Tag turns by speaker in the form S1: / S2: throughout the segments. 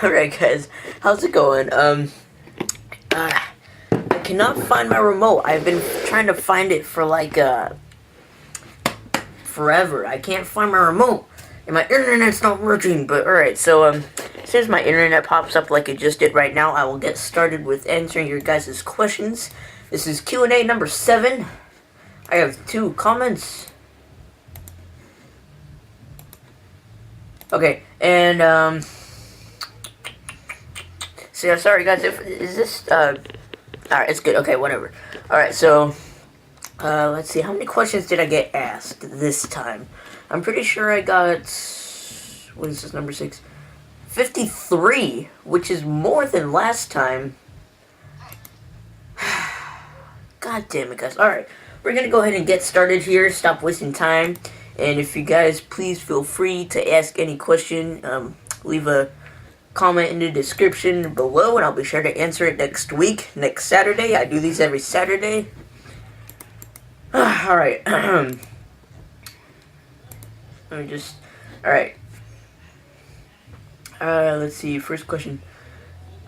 S1: Alright guys, how's it going? I cannot find my remote. I've been trying to find it for like, forever. I can't find my remote. And my internet's not working, but alright, so, as soon as my internet pops up like it just did right now, I will get started with answering your guys' questions. This is Q&A number 7. I have 2 comments. Okay, and, so yeah, sorry guys, is this, alright, it's good, okay, whatever. Alright, so, let's see, how many questions did I get asked this time? I'm pretty sure I got, what is this, number 6? 53, which is more than last time. God damn it, guys. Alright, we're gonna go ahead and get started here, stop wasting time. And if you guys, please feel free to ask any question, leave a comment in the description below, and I'll be sure to answer it next week, next Saturday. I do these every Saturday. Alright, let me just, alright. Let's see, first question.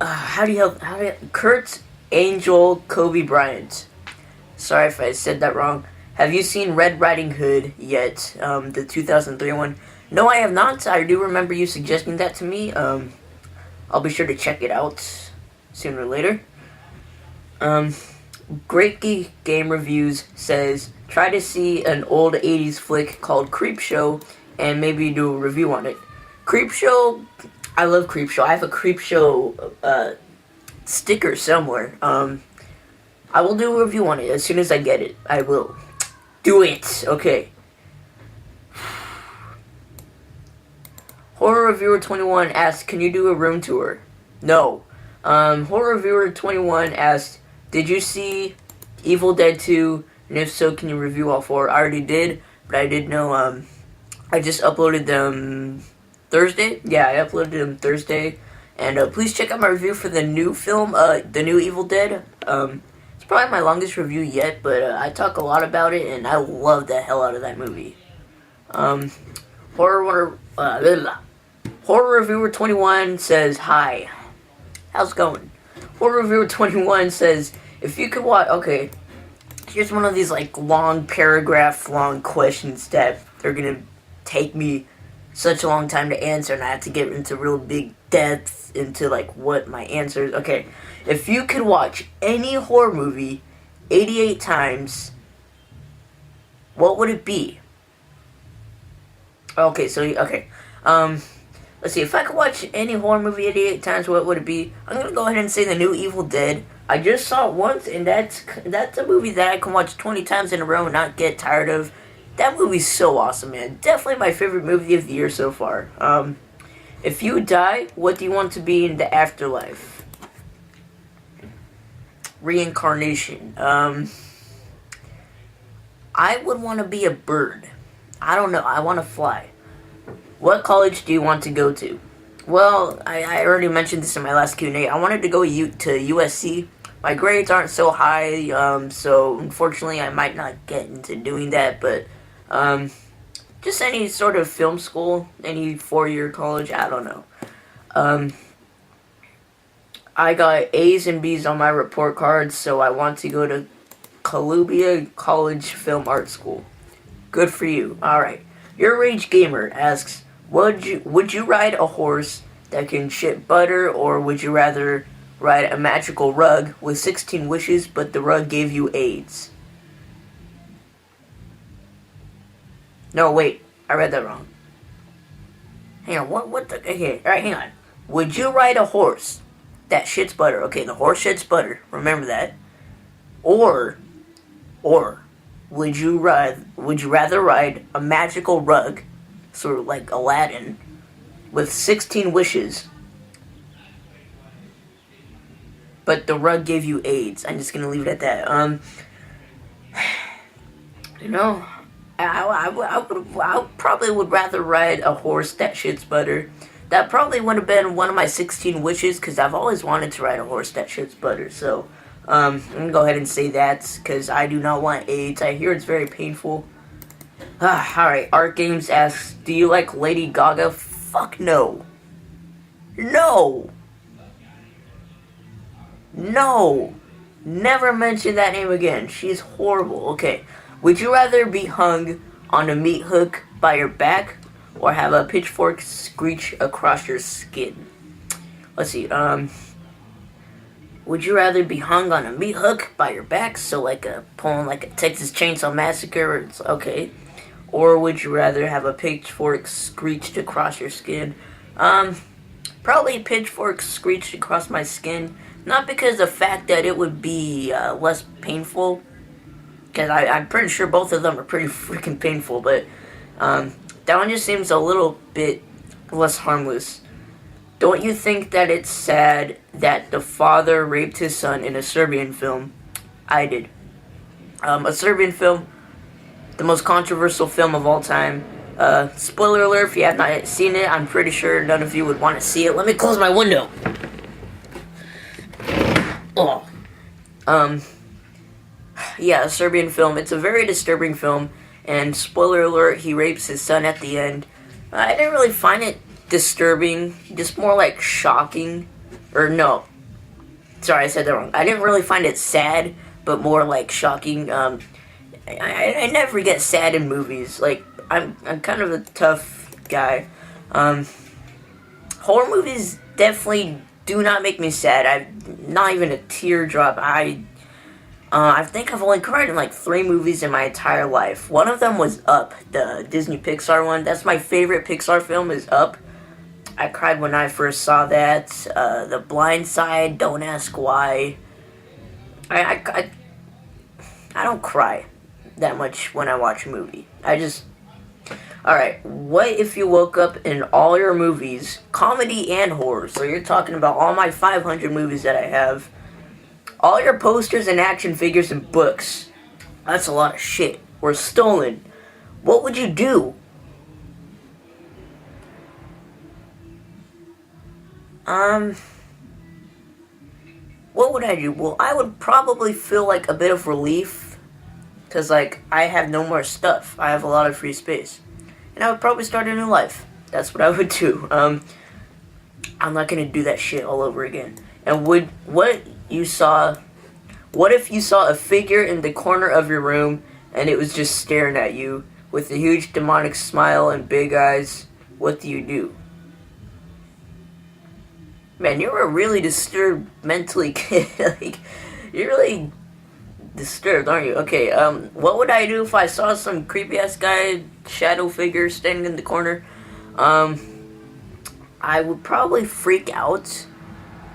S1: How do you Kurt Angel Kobe Bryant. Sorry if I said that wrong. Have you seen Red Riding Hood yet? The 2003 one? No, I have not. I do remember you suggesting that to me. I'll be sure to check it out sooner or later. Great Geek Game Reviews says, try to see an old 80s flick called Creepshow and maybe do a review on it. Creepshow, I love Creepshow. I have a Creepshow sticker somewhere. I will do a review on it as soon as I get it. I will. Do it! Okay. Horror Reviewer 21 asked, can you do a room tour? No. Horror Reviewer 21 asked, did you see Evil Dead 2? And if so, can you review all 4? I already did, but I did know, I just uploaded them Thursday. Yeah, I uploaded them Thursday. And, please check out my review for the new film, the new Evil Dead. It's probably my longest review yet, but, I talk a lot about it, and I love the hell out of that movie. Horror Reviewer 21 says, hi. How's it going? Horror Reviewer 21 says, if you could watch, okay, here's one of these, like, long paragraph, long questions that they're gonna take me such a long time to answer, and I have to get into real big depth into, like, what my answer is. Okay, if you could watch any horror movie 88 times, what would it be? Okay, so, okay, let's see, if I could watch any horror movie 88 times, what would it be? I'm gonna go ahead and say the new Evil Dead. I just saw it once, and that's a movie that I can watch 20 times in a row and not get tired of. That movie's so awesome, man. Definitely my favorite movie of the year so far. If you die, what do you want to be in the afterlife? Reincarnation. I would want to be a bird. I don't know. I want to fly. What college do you want to go to? Well, I already mentioned this in my last Q&A. I wanted to go to USC. My grades aren't so high, so unfortunately I might not get into doing that, but just any sort of film school, any 4-year college, I don't know. I got A's and B's on my report cards, so I want to go to Columbia College Film Art School. Good for you. Alright. Your Rage Gamer asks, would you ride a horse that can shit butter, or would you rather ride a magical rug with 16 wishes, but the rug gave you AIDS? No, wait, I read that wrong. Hang on, what the, okay, alright, hang on. Would you ride a horse that shits butter? Okay, the horse shits butter, remember that. Or, would you rather ride a magical rug, sort of like Aladdin, with 16 wishes, but the rug gave you AIDS? I'm just gonna leave it at that. You know, I probably would rather ride a horse that shits butter. That probably would have been one of my 16 wishes, because I've always wanted to ride a horse that shits butter, so, I'm gonna go ahead and say that, because I do not want AIDS. I hear it's very painful. Alright, Art Games asks, do you like Lady Gaga? Fuck no. No! No! Never mention that name again. She's horrible. Okay. Would you rather be hung on a meat hook by your back or have a pitchfork screech across your skin? Let's see. Would you rather be hung on a meat hook by your back, so like pulling like a Texas Chainsaw Massacre, it's okay, or would you rather have a pitchfork screeched across your skin? Probably pitchfork screeched across my skin, not because of the fact that it would be less painful, because I'm pretty sure both of them are pretty freaking painful, but that one just seems a little bit less harmless. Don't you think that it's sad that the father raped his son in a Serbian film? I did. A Serbian film, the most controversial film of all time. Spoiler alert, if you have not seen it, I'm pretty sure none of you would want to see it. Let me close my window. Oh. Yeah, a Serbian film. It's a very disturbing film, and spoiler alert, he rapes his son at the end. I didn't really find it disturbing, just more like shocking. Or no, sorry, I said that wrong. I didn't really find it sad, but more like shocking. I never get sad in movies. Like, I'm kind of a tough guy. Horror movies definitely do not make me sad. I've not even a teardrop. I think I've only cried in like 3 movies in my entire life. One of them was Up, the Disney Pixar one. That's my favorite Pixar film, is Up. I cried when I first saw that. The Blind Side, Don't Ask Why. I don't cry that much when I watch a movie. Alright, what if you woke up in all your movies, comedy and horror, so you're talking about all my 500 movies that I have, all your posters and action figures and books, that's a lot of shit, were stolen. What would you do? What would I do? Well, I would probably feel like a bit of relief, because, like, I have no more stuff. I have a lot of free space. And I would probably start a new life. That's what I would do. I'm not gonna do that shit all over again. And what if you saw a figure in the corner of your room, and it was just staring at you, with a huge demonic smile and big eyes? What do you do? Man, you're a really disturbed mentally kid. Like, you're really disturbed, aren't you? Okay, what would I do if I saw some creepy-ass guy, shadow figure, standing in the corner? I would probably freak out.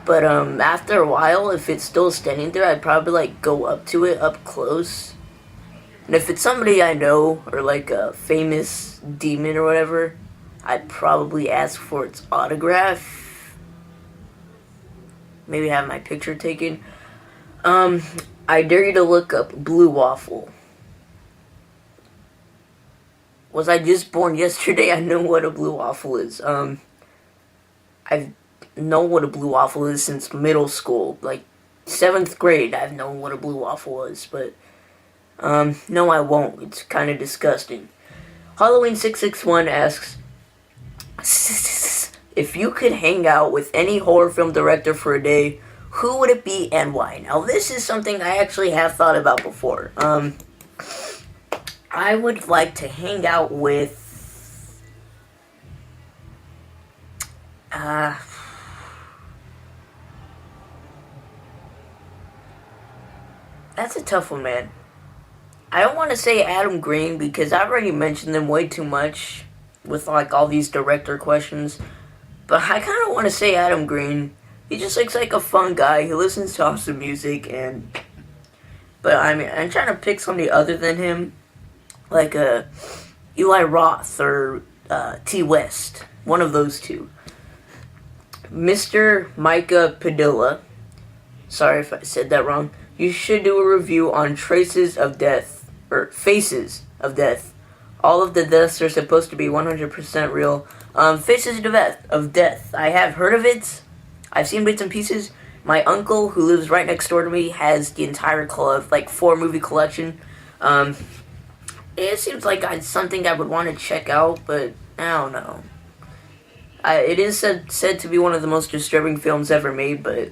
S1: But, after a while, if it's still standing there, I'd probably, like, go up to it, up close. And if it's somebody I know, or, like, a famous demon or whatever, I'd probably ask for its autograph. Maybe have my picture taken. I dare you to look up Blue Waffle. Was I just born yesterday? I know what a Blue Waffle is. I've known what a Blue Waffle is since middle school. Like, 7th grade, I've known what a Blue Waffle was. But, no, I won't. It's kind of disgusting. Halloween661 asks, if you could hang out with any horror film director for a day, who would it be and why? Now, this is something I actually have thought about before. I would like to hang out with... That's a tough one, man. I don't want to say Adam Green, because I've already mentioned them way too much with, like, all these director questions. But I kind of want to say Adam Green. He just looks like a fun guy. He listens to awesome music, and... But, I mean, I'm trying to pick somebody other than him. Like, Eli Roth or T. West. One of those two. Mr. Micah Padilla. Sorry if I said that wrong. You should do a review on Traces of Death. Or Faces of Death. All of the deaths are supposed to be 100% real. Faces of Death. I have heard of it. I've seen bits and pieces. My uncle, who lives right next door to me, has the entire 4-movie collection. It seems like something I would want to check out, but I don't know. It is said to be one of the most disturbing films ever made, but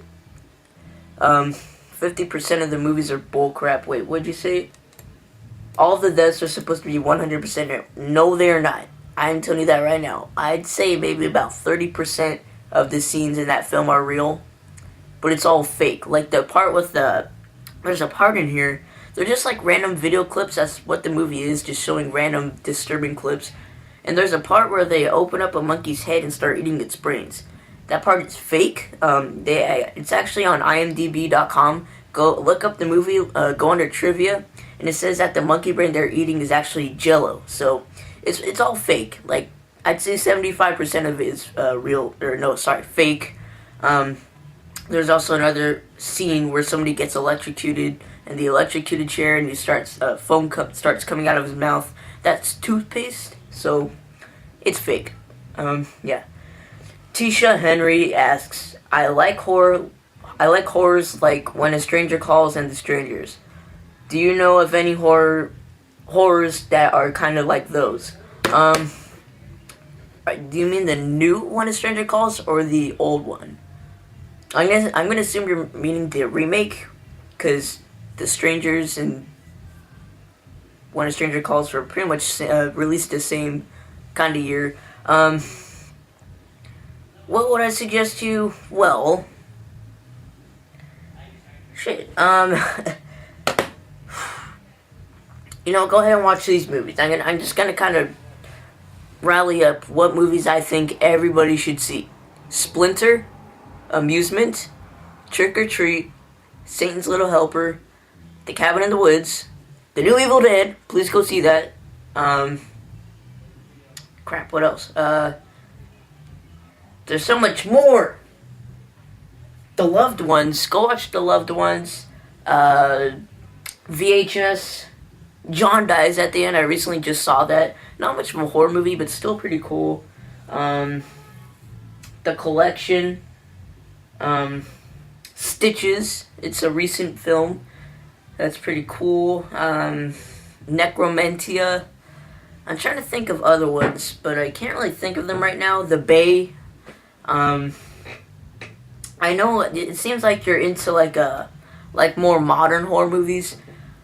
S1: 50% of the movies are bullcrap. Wait, what'd you say? All of the deaths are supposed to be 100%. No, they're not. I'm telling you that right now. I'd say maybe about 30% of the scenes in that film are real, but it's all fake. Like the part with there's a part in here, they're just like random video clips. That's what the movie is, just showing random disturbing clips. And there's a part where they open up a monkey's head and start eating its brains. That part is fake. It's actually on IMDb.com. Go look up the movie, go under trivia, and it says that the monkey brain they're eating is actually Jello. So it's all fake. Like I'd say 75% of it is fake. There's also another scene where somebody gets electrocuted, and the electrocuted chair, and he starts foam starts coming out of his mouth. That's toothpaste. So it's fake. Yeah. Tisha Henry asks, I like horrors like When a Stranger Calls and The Strangers. Do you know of any horrors that are kind of like those? Do you mean the new When a Stranger Calls or the old one? I'm gonna assume you're meaning the remake, because The Strangers and When a Stranger Calls were pretty much released the same kind of year. What would I suggest to you? Well, shit. Go ahead and watch these movies. I'm just gonna kind of rally up what movies I think everybody should see. Splinter, Amusement, Trick or Treat, Satan's Little Helper, The Cabin in the Woods, The New Evil Dead. Please go see that. Crap, what else? There's so much more. The Loved Ones. Go watch The Loved Ones. VHS. John dies at the end. I recently just saw that. Not much of a horror movie, but still pretty cool. The Collection. Stitches. It's a recent film. That's pretty cool. Necromantia. I'm trying to think of other ones, but I can't really think of them right now. The Bay. I know it seems like you're into like more modern horror movies.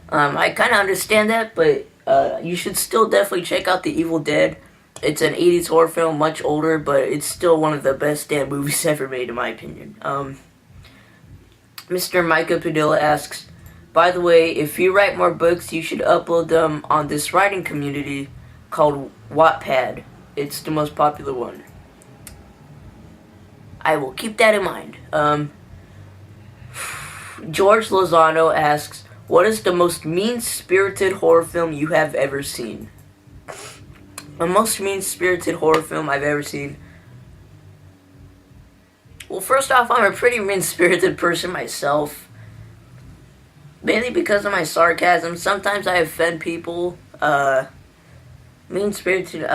S1: I kind of understand that, but you should still definitely check out The Evil Dead. It's an 80s horror film, much older, but it's still one of the best damn movies ever made, in my opinion. Mr. Micah Padilla asks, by the way, if you write more books, you should upload them on this writing community called Wattpad. It's the most popular one. I will keep that in mind. George Lozano asks, what is the most mean-spirited horror film you have ever seen? The most mean-spirited horror film I've ever seen? Well, first off, I'm a pretty mean-spirited person myself. Mainly because of my sarcasm. Sometimes I offend people. Mean-spirited,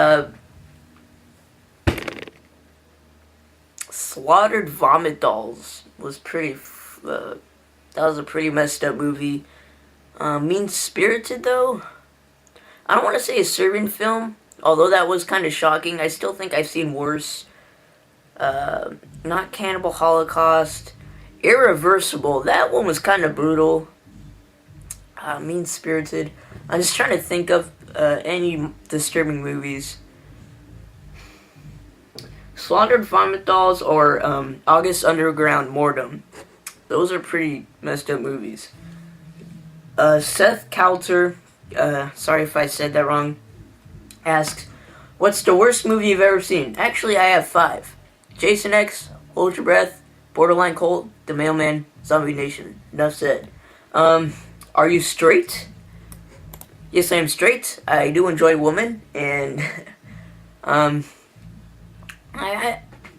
S1: Slaughtered Vomit Dolls was pretty, that was a pretty messed up movie. Mean-spirited, though? I don't want to say a Serbian film, although that was kind of shocking. I still think I've seen worse. Not Cannibal Holocaust. Irreversible, that one was kind of brutal. Mean-spirited. I'm just trying to think of any disturbing movies. Slaughtered Vomit Dolls or August Underground Mortem. Those are pretty messed up movies. Seth Coulter, sorry if I said that wrong, asks, what's the worst movie you've ever seen? Actually, I have 5. Jason X, Hold Your Breath, Borderline Cult, The Mailman, Zombie Nation. Enough said. Are you straight? Yes, I am straight. I do enjoy women, and I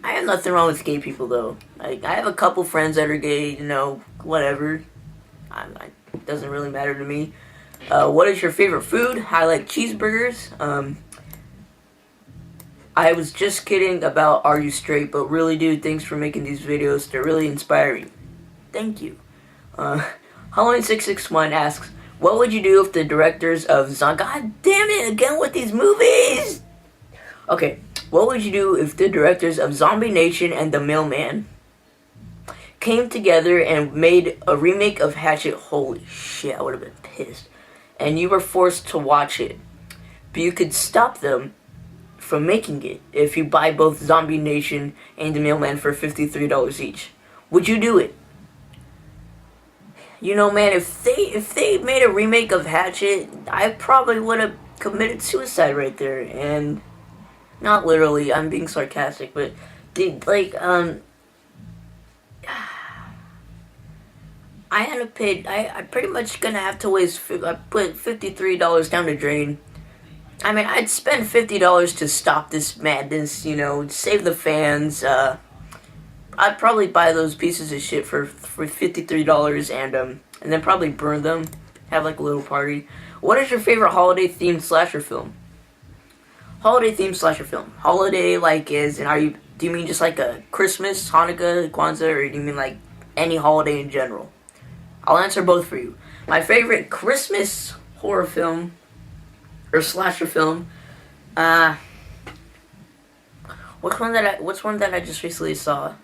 S1: have nothing wrong with gay people, though. I have a couple friends that are gay, whatever. It doesn't really matter to me. What is your favorite food? I like cheeseburgers. I was just kidding about Are You Straight, but really, dude, thanks for making these videos. They're really inspiring. Thank you. Halloween661 asks, what would you do if the directors of God damn it, again with these movies! Okay, What would you do if the directors of Zombie Nation and The Mailman came together and made a remake of Hatchet? Holy shit, I would have been pissed. And you were forced to watch it. But you could stop them from making it if you buy both Zombie Nation and The Mailman for $53 each. Would you do it? You know, man, if they made a remake of Hatchet, I probably would have committed suicide right there. And not literally, I'm being sarcastic, but I had to pay. I pretty much gonna have to waste. I put $53 down the drain. I mean, I'd spend $50 to stop this madness. You know, save the fans. I'd probably buy those pieces of shit for $53 and then probably burn them. Have like a little party. What is your favorite holiday themed slasher film? Holiday themed slasher film. Holiday do you mean just like a Christmas, Hanukkah, Kwanzaa, or do you mean like any holiday in general? I'll answer both for you. My favorite Christmas horror film or slasher film. Which one that I just recently saw?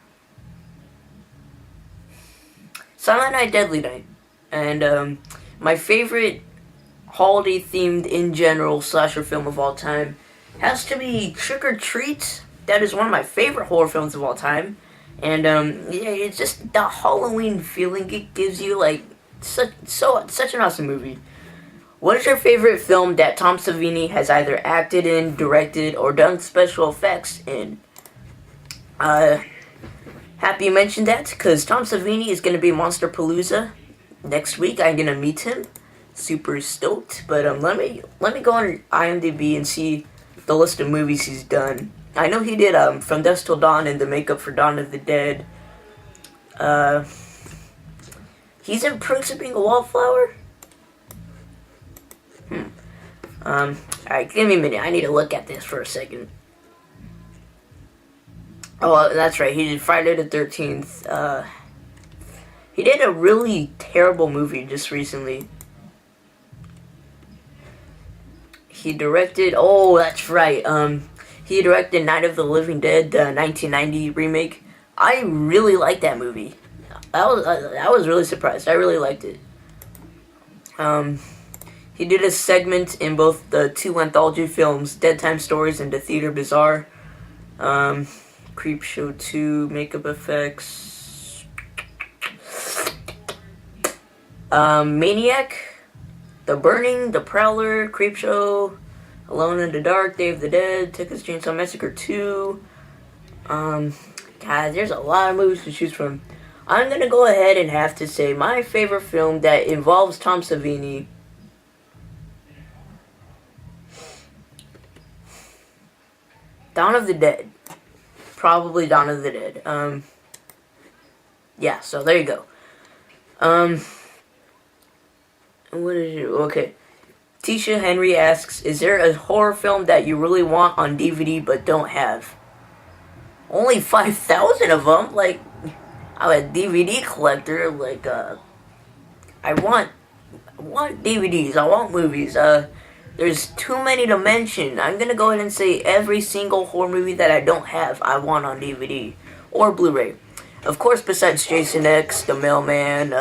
S1: Silent Night, Deadly Night. And my favorite holiday themed in general slasher film of all time has to be Trick or Treat. That is one of my favorite horror films of all time. And yeah, it's just the Halloween feeling it gives you, like such an awesome movie. What is your favorite film that Tom Savini has either acted in, directed, or done special effects in? Happy you mentioned that, because Tom Savini is going to be Monsterpalooza next week. I'm going to meet him. Super stoked. But let me go on IMDb and see the list of movies he's done. I know he did From Dusk Till Dawn and the makeup for Dawn of the Dead. He's in Perks of Being a Wallflower? Alright, give me a minute. I need to look at this for a second. Oh, that's right. He did Friday the 13th. He did a really terrible movie just recently. He directed... Oh, that's right. He directed Night of the Living Dead, the 1990 remake. I really liked that movie. I was really surprised. I really liked it. He did a segment in both the two anthology films, Dead Time Stories and The Theater Bizarre. Creepshow 2, makeup effects. Maniac, The Burning, The Prowler, Creepshow, Alone in the Dark, Day of the Dead, Texas Chainsaw Massacre 2. God, there's a lot of movies to choose from. I'm gonna go ahead and have to say my favorite film that involves Tom Savini. Dawn of the Dead. Probably Dawn of the Dead. Yeah, so there you go. What is it? Okay. Tisha Henry asks, is there a horror film that you really want on DVD but don't have? Only 5,000 of them? Like, I'm a DVD collector. Like, I want DVDs. I want movies. There's too many to mention. I'm gonna go ahead and say every single horror movie that I don't have, I want on DVD or Blu-ray. Of course, besides Jason X, The Mailman,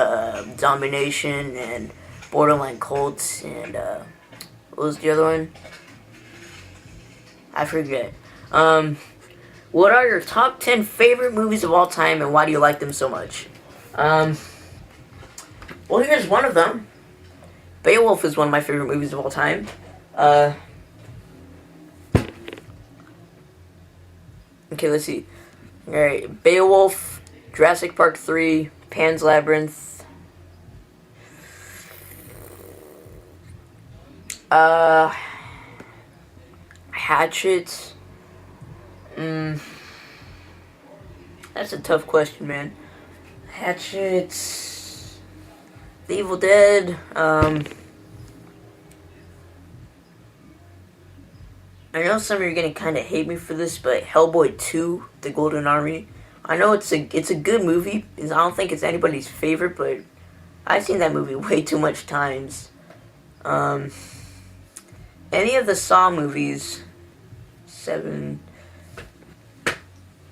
S1: Zombie Nation, and Borderline Cults, and what was the other one? I forget. What are your top 10 favorite movies of all time, and why do you like them so much? Well, here's one of them. Beowulf is one of my favorite movies of all time. Okay, let's see. Alright, Beowulf, Jurassic Park 3, Pan's Labyrinth, Hatchet. That's a tough question, man. Hatchet, The Evil Dead, I know some of you are gonna kind of hate me for this, but Hellboy 2, The Golden Army. I know it's a good movie. I don't think it's anybody's favorite, but I've seen that movie way too much times. Any of the Saw movies, 7,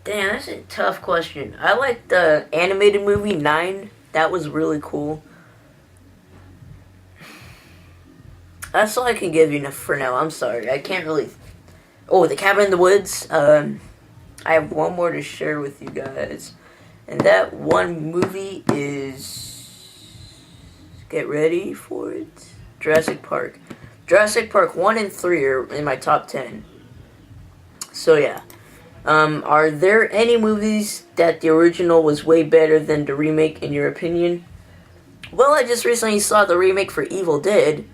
S1: Damn, that's a tough question. I like the animated movie 9. That was really cool. That's all I can give you for now. I'm sorry. I can't really... Oh, The Cabin in the Woods. I have one more to share with you guys. And that one movie is... Get ready for it. Jurassic Park. Jurassic Park 1 and 3 are in my top 10. So, yeah. Are there any movies that the original was way better than the remake, in your opinion? Well, I just recently saw the remake for Evil Dead,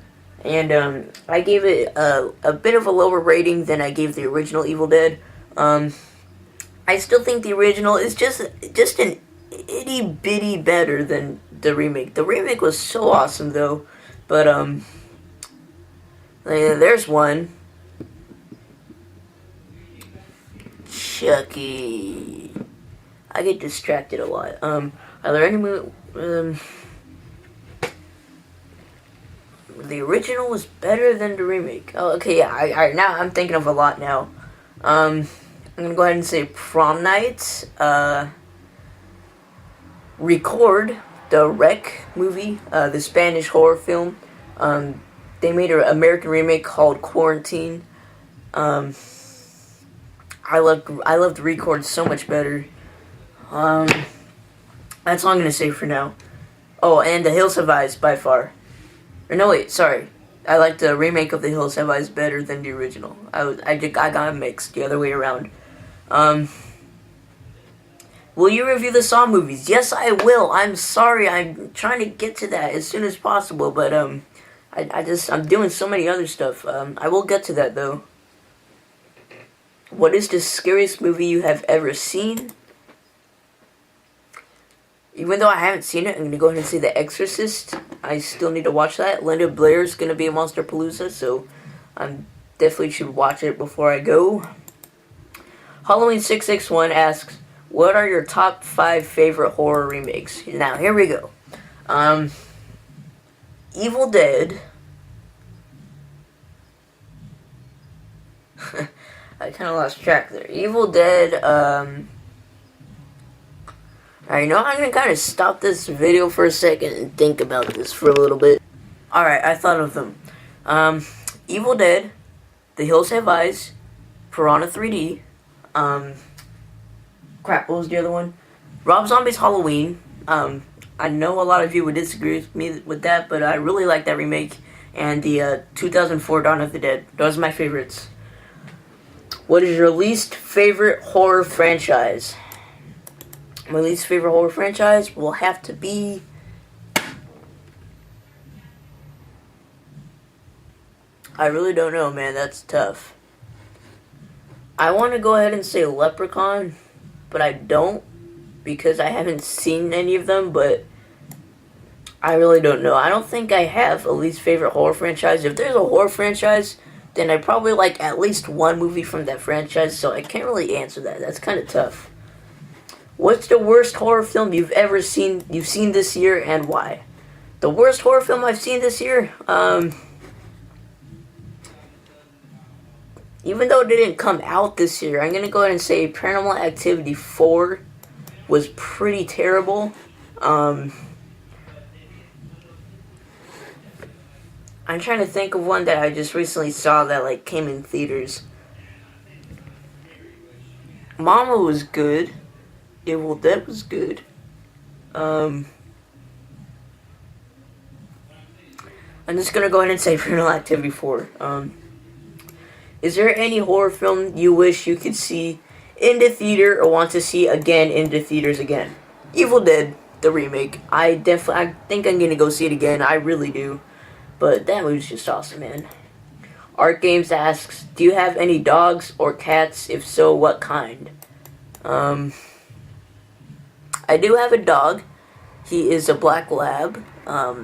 S1: and I gave it a bit of a lower rating than I gave the original Evil Dead. I still think the original is just an itty bitty better than the remake. The remake was so awesome, though. But there's one. Chucky. I get distracted a lot. Are there any the original was better than the remake. Oh, okay, yeah. I now I'm thinking of a lot now. I'm gonna go ahead and say Prom Night. Record, the Wreck movie, the Spanish horror film. They made an American remake called Quarantine. I loved Record so much better. That's all I'm gonna say for now. Oh, and The Hills Have Eyes by far. Or no, wait, sorry. I like the remake of The Hills Have Eyes better than the original. I got mixed the other way around. Will you review the Saw movies? Yes, I will. I'm sorry. I'm trying to get to that as soon as possible, but I'm doing so many other stuff. I will get to that though. What is the scariest movie you have ever seen? Even though I haven't seen it, I'm going to go ahead and say The Exorcist. I still need to watch that. Linda Blair's going to be a Monsterpalooza, so I definitely should watch it before I go. Halloween 661 asks, what are your top 5 favorite horror remakes? Now, here we go. Evil Dead. I kind of lost track there. Evil Dead, Alright, you know, I'm going to kind of stop this video for a second and think about this for a little bit. Alright, I thought of them. Evil Dead, The Hills Have Eyes, Piranha 3D, crap, what was the other one? Rob Zombie's Halloween. I know a lot of you would disagree with me with that, but I really like that remake. And the 2004 Dawn of the Dead. Those are my favorites. What is your least favorite horror franchise? My least favorite horror franchise will have to be... I really don't know, man. That's tough. I want to go ahead and say Leprechaun, but I don't because I haven't seen any of them, but I really don't know. I don't think I have a least favorite horror franchise. If there's a horror franchise, then I probably like at least one movie from that franchise, so I can't really answer that. That's kind of tough. What's the worst horror film you've seen this year, and why? The worst horror film I've seen this year? Even though it didn't come out this year, I'm going to go ahead and say Paranormal Activity 4 was pretty terrible. I'm trying to think of one that I just recently saw that like came in theaters. Mama was good. Evil Dead was good. I'm just gonna go ahead and say Paranormal Activity 4. Is there any horror film you wish you could see in the theater or want to see again in the theaters again? Evil Dead, the remake. I think I'm gonna go see it again. I really do. But that movie's just awesome, man. Art Games asks, do you have any dogs or cats? If so, what kind? I do have a dog. He is a black lab. I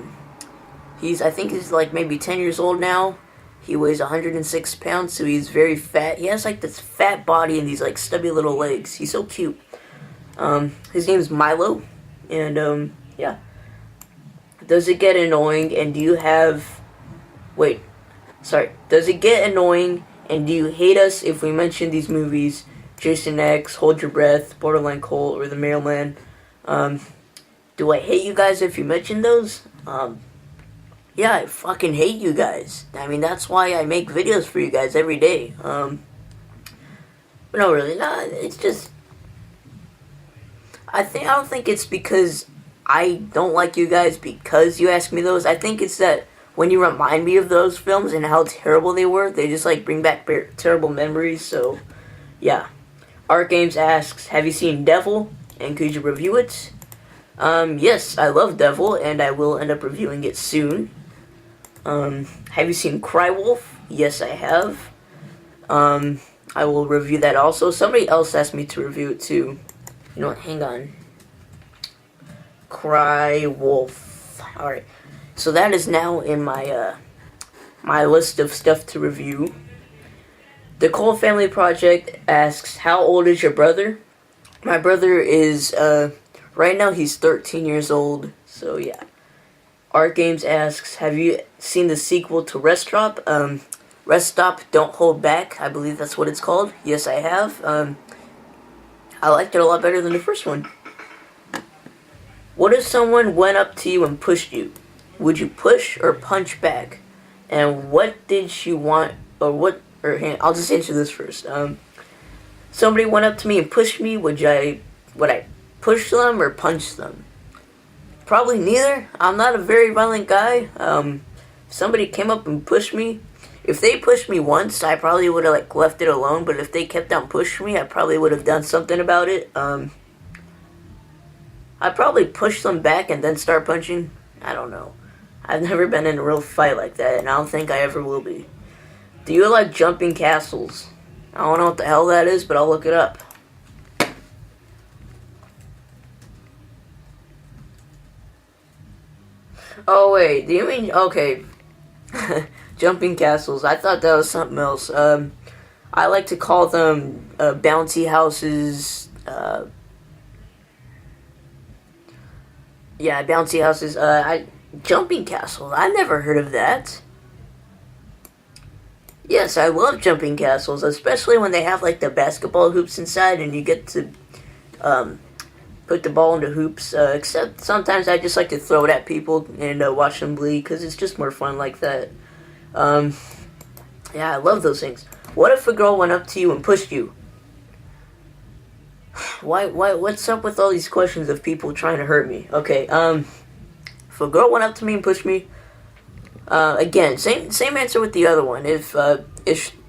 S1: think he's like maybe 10 years old now. He weighs 106 pounds, so he's very fat. He has like this fat body and these like stubby little legs. He's so cute. His name's Milo. And yeah. Does it get annoying and do you have... Does it get annoying and do you hate us if we mention these movies Jason X, Hold Your Breath, Borderline Colt, or The Mailman. Do I hate you guys if you mention those? Yeah, I fucking hate you guys. I mean, that's why I make videos for you guys every day. But no, really, nah, it's just... I don't think it's because I don't like you guys because you ask me those. I think it's that when you remind me of those films and how terrible they were, they just, like, bring back terrible memories, so... Yeah. Art Games asks, have you seen Devil, and could you review it? Yes, I love Devil, and I will end up reviewing it soon. Have you seen Cry Wolf? Yes, I have. I will review that also. Somebody else asked me to review it too. You know what, hang on. Cry Wolf. Alright. So that is now in my, my list of stuff to review. The Cole Family Project asks, how old is your brother? My brother is, right now he's 13 years old, so yeah. Art Games asks, have you seen the sequel to Rest Stop? Rest Stop, Don't Hold Back, I believe that's what it's called. Yes, I have. I liked it a lot better than the first one. What if someone went up to you and pushed you? Would you push or punch back? And what did you want, I'll just answer this first. Somebody went up to me and pushed me, would I push them or punch them? Probably neither. I'm not a very violent guy. If somebody came up and pushed me, if they pushed me once, I probably would have like left it alone, but if they kept on pushing me, I probably would have done something about it. I'd probably push them back and then start punching. I don't know. I've never been in a real fight like that, and I don't think I ever will be. Do you like jumping castles? I don't know what the hell that is, but I'll look it up. Oh wait, do you mean, okay. Jumping castles, I thought that was something else. I like to call them bouncy houses. Yeah, bouncy houses. Jumping castles, I never heard of that. Yes, I love jumping castles, especially when they have like the basketball hoops inside and you get to put the ball into hoops. Except sometimes I just like to throw it at people and watch them bleed because it's just more fun like that. Yeah, I love those things. What if a girl went up to you and pushed you? What's up with all these questions of people trying to hurt me? Okay, if a girl went up to me and pushed me, again, same answer with the other one. If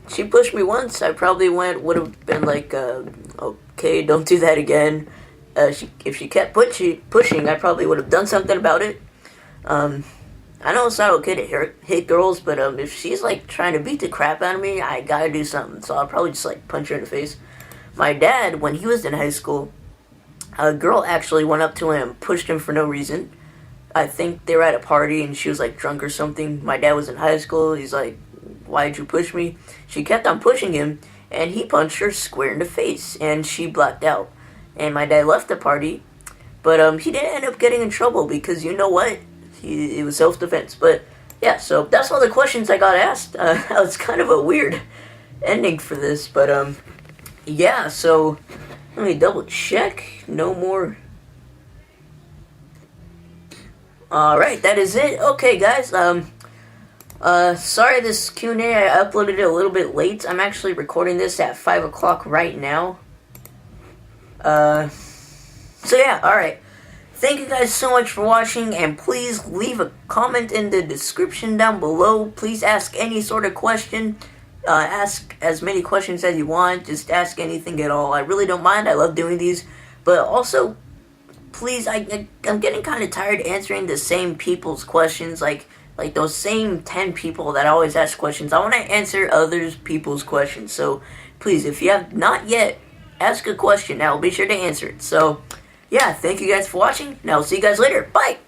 S1: she pushed me once, I probably would have been like, okay, don't do that again. If she kept pushing, I probably would have done something about it. I know it's not okay to hit girls, but if she's like trying to beat the crap out of me, I gotta do something. So I'll probably just like punch her in the face. My dad, when he was in high school, a girl actually went up to him and pushed him for no reason. I think they were at a party and she was like drunk or something. My dad was in high school. He's like, why'd you push me? She kept on pushing him and he punched her square in the face and she blacked out. And my dad left the party, but he didn't end up getting in trouble because you know what? It was self-defense. But yeah, so that's all the questions I got asked. It's kind of a weird ending for this, but yeah, so let me double check. No more. Alright, that is it. Okay, guys, sorry this Q&A, I uploaded it a little bit late. I'm actually recording this at 5 o'clock right now. So yeah, alright. Thank you guys so much for watching, and please leave a comment in the description down below. Please ask any sort of question. Ask as many questions as you want. Just ask anything at all. I really don't mind. I love doing these. But also, please, I'm getting kind of tired answering the same people's questions. Like those same 10 people that always ask questions. I want to answer other people's questions. So, please, if you have not yet, ask a question. I'll be sure to answer it. So, yeah, thank you guys for watching, and I'll see you guys later. Bye!